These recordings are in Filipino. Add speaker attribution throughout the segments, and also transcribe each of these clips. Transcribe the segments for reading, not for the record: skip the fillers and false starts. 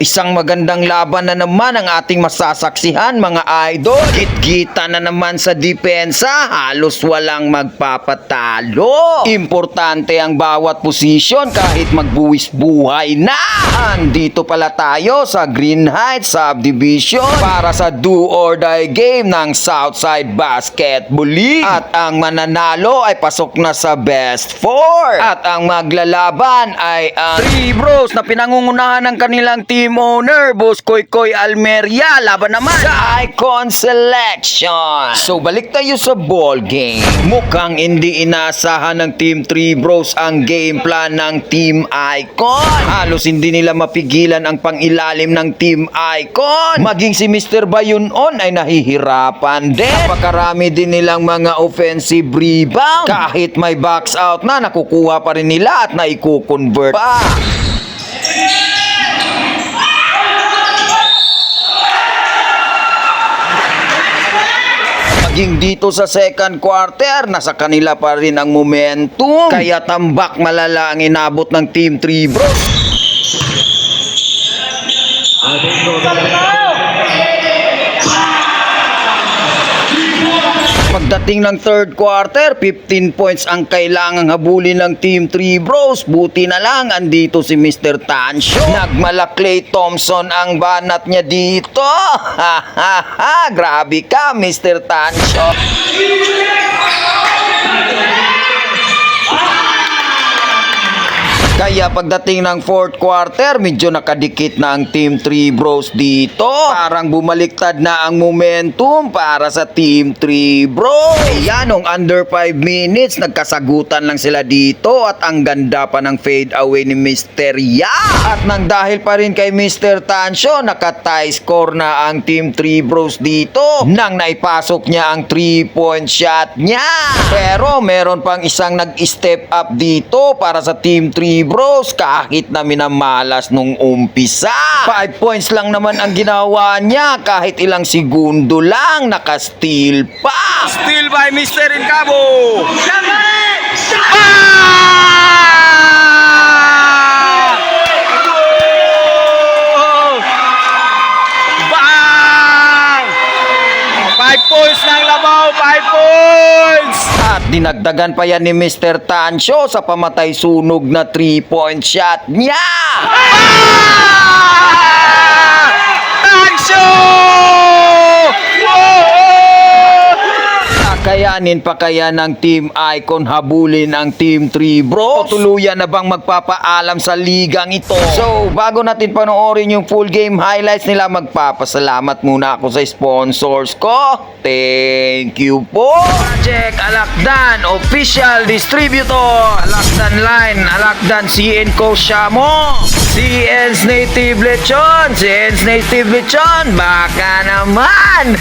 Speaker 1: Isang magandang laban na naman ang ating masasaksihan mga idol. Git-gita na naman sa depensa, halos walang magpapatalo. Importante ang bawat posisyon kahit magbuwis buhay na. Andito pala tayo sa Green Heights Subdivision para sa do or die game ng Southside Basketball League. At ang mananalo ay pasok na sa best 4. At ang maglalaban ay ang 3 bros na pinangungunahan ng kanilang team owner, Boss Koy Koy Almeria. Laban naman sa Icon Selection. So balik tayo sa ball game. Mukhang hindi inasahan ng Team 3 Bros ang game plan ng Team Icon. Halos hindi nila mapigilan ang pangilalim ng Team Icon. Maging si Mr. Bayunon ay nahihirapan din. Napakarami din nilang mga offensive rebound. Kahit may box out na, nakukuha pa rin nila at naiko-convert pa. Maging dito sa second quarter, nasa kanila pa rin ang momentum. Kaya tambak malala ang inabot ng Team 3 Bros. Pagdating ng third quarter, 15 points ang kailangang habulin ng Team 3 Bros. Buti na lang, andito si Mr. Tansyo. Nagmala Klay Thompson ang banat niya dito. Ha ha ha, grabe ka Mr. Tansyo. Kaya pagdating ng fourth quarter, medyo nakadikit na ang Team 3 Bros dito. Parang bumaliktad na ang momentum para sa Team 3 Bros. Kaya nung under 5 minutes, nagkasagutan lang sila dito at ang ganda pa ng fade away ni Mr. Ya. At nang dahil pa rin kay Mr. Tansyo, naka-tie score na ang Team 3 Bros dito nang naipasok niya ang 3-point shot niya. Pero meron pang isang nag-step up dito para sa Team 3 Bros kahit na minamalas nung umpisa. 5 points lang naman ang ginawa niya kahit ilang segundo lang, naka-steal pa.
Speaker 2: Steal by Mr. Incabo. Bang! 5 points ng Labaw, 5 points!
Speaker 1: At dinagdagan pa yan ni Mr. Tansyo sa pamatay sunog na 3-point shot niya.
Speaker 2: Tansyo!
Speaker 1: Kakayanin pa kaya ng Team Icon habulin ang Team 3 Bros? O tuluyan na bang magpapaalam sa ligang ito? So, bago natin panoorin yung full game highlights nila, magpapasalamat muna ako sa sponsors ko. Thank you po! Project Alakdan, official distributor. Alakdan Line, Alakdan CN Co. Shamo. CN's Native Lechon, CN's Native Lechon. Baka naman!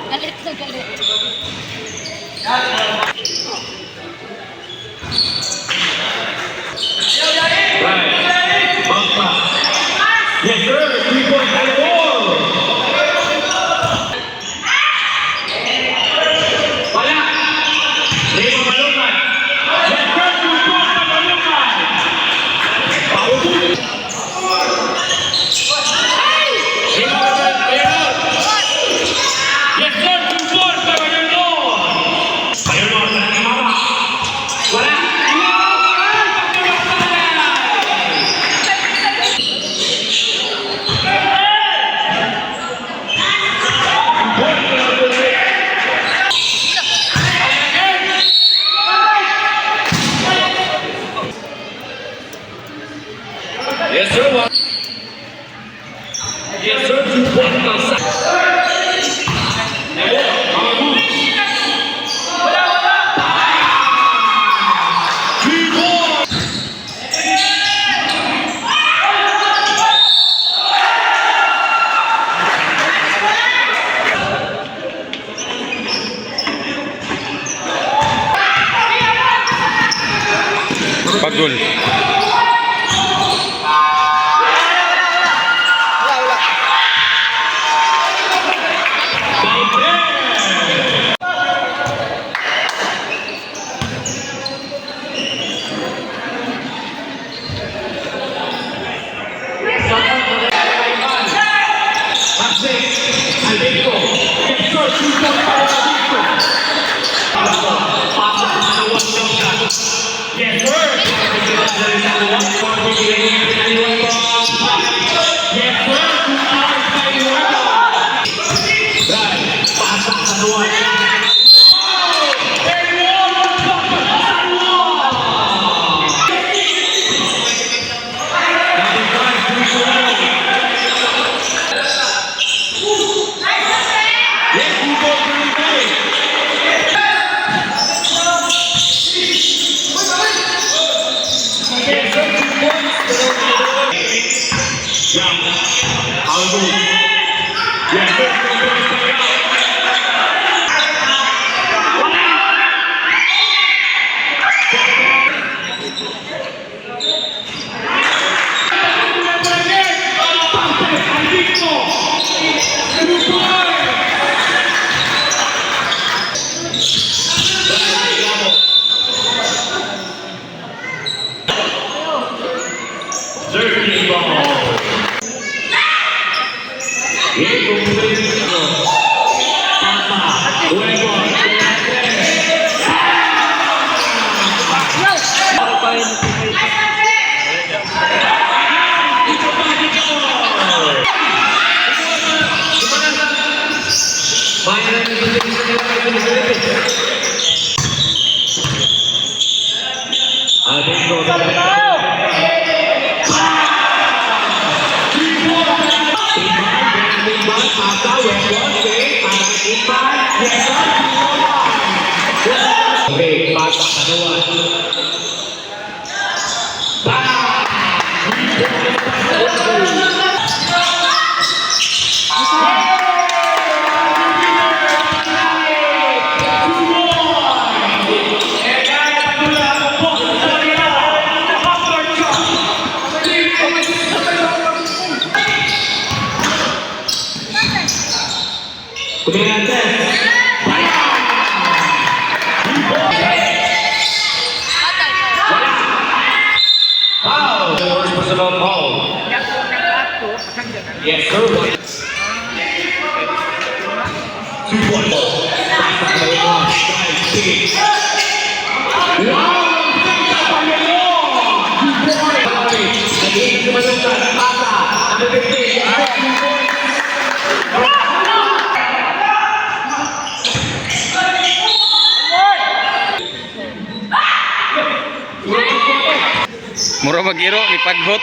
Speaker 3: Galit na galit.
Speaker 2: Bagul. Mura magiro ni paghot.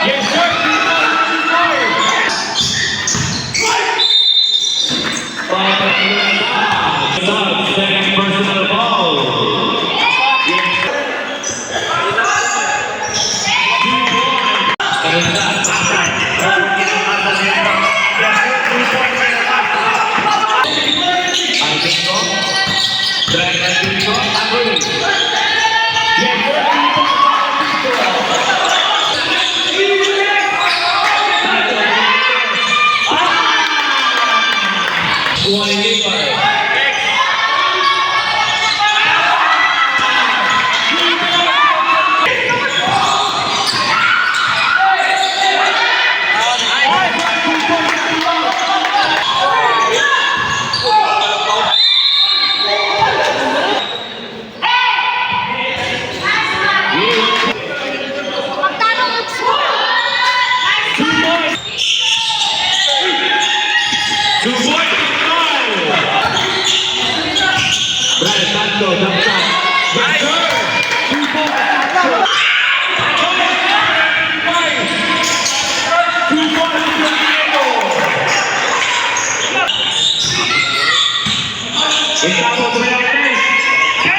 Speaker 2: Yes, sir.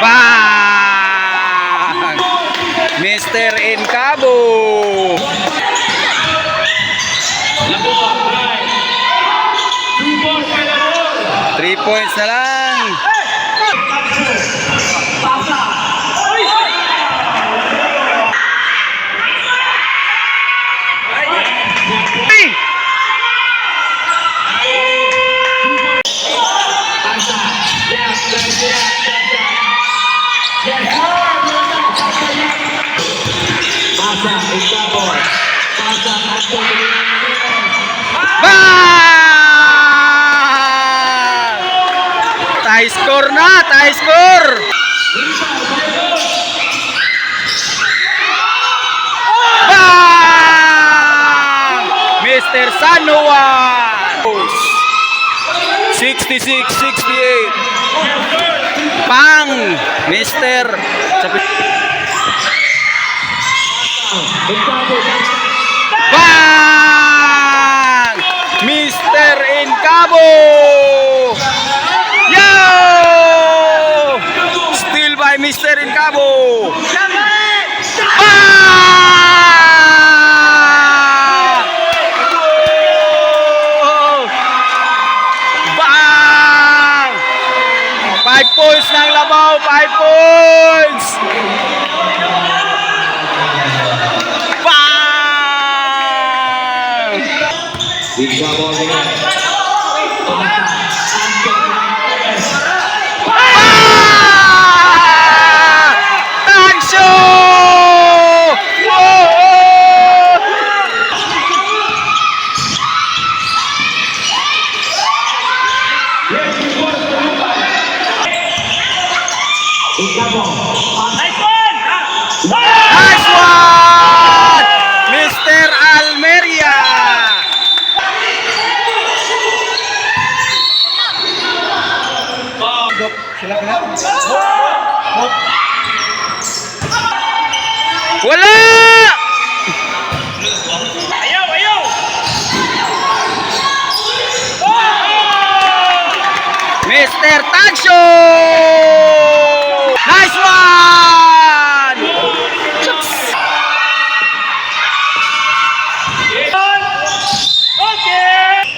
Speaker 2: Bang! Mr. Incabo! 3 points na lang. Ay! Bang! Tie score na, tie score. Bang! Mr. San Juan. 66-68. Pang! Mr. Bang! Mr. Incabo! Yo! Still by Mr. Incabo! Bang! Bang! 5 points ng Labaw, 5 points! Bang! Tangsyo! Nice one! Mr. Almeria! Wala! Ayaw, ayaw! Mr. Tangsyo! Nice one! Okay!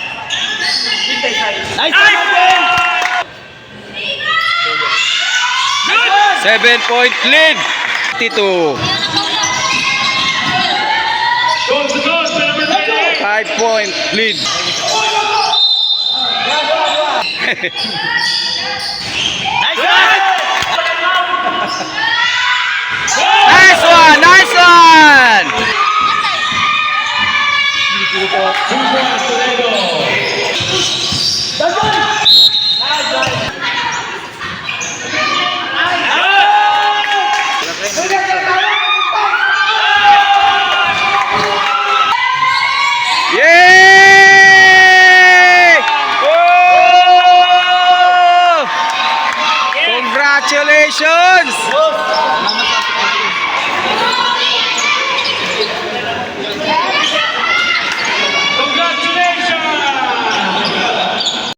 Speaker 2: Nice! 7-point lead. 52. 5-point lead. Nice one! Nice one! Yay! Oh! Congratulations!